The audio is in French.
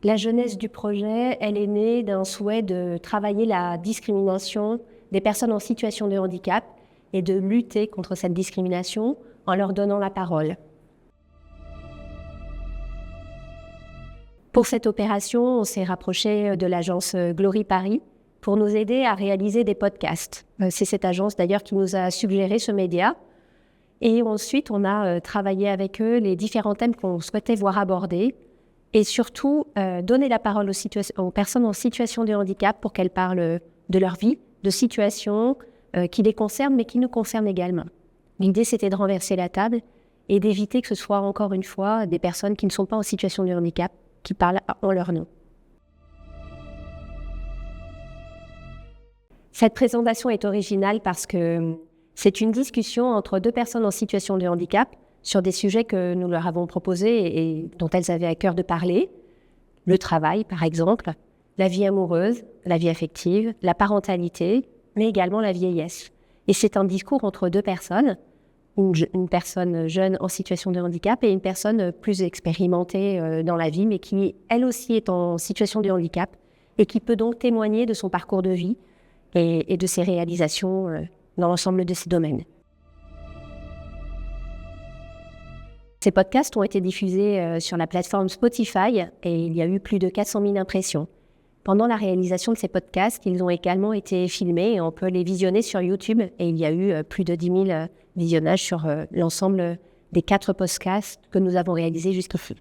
La jeunesse du projet, elle est née d'un souhait de travailler la discrimination des personnes en situation de handicap et de lutter contre cette discrimination en leur donnant la parole. Pour cette opération, on s'est rapproché de l'agence Glory Paris pour nous aider à réaliser des podcasts. C'est cette agence d'ailleurs qui nous a suggéré ce média. Et ensuite, on a travaillé avec eux les différents thèmes qu'on souhaitait voir abordés et surtout donner la parole aux personnes en situation de handicap pour qu'elles parlent de leur vie, de situations qui les concernent mais qui nous concernent également. L'idée, c'était de renverser la table et d'éviter que ce soit encore une fois des personnes qui ne sont pas en situation de handicap qui parlent en leur nom. Cette présentation est originale parce que c'est une discussion entre deux personnes en situation de handicap sur des sujets que nous leur avons proposés et dont elles avaient à cœur de parler. Le travail, par exemple, la vie amoureuse, la vie affective, la parentalité, mais également la vieillesse. Et c'est un discours entre deux personnes, une personne jeune en situation de handicap et une personne plus expérimentée dans la vie, mais qui, elle aussi, est en situation de handicap et qui peut donc témoigner de son parcours de vie et de ses réalisations dans l'ensemble de ces domaines. Ces podcasts ont été diffusés sur la plateforme Spotify et il y a eu plus de 400 000 impressions. Pendant la réalisation de ces podcasts, ils ont également été filmés et on peut les visionner sur YouTube et il y a eu plus de 10 000 visionnages sur l'ensemble des 4 podcasts que nous avons réalisés jusqu'ici.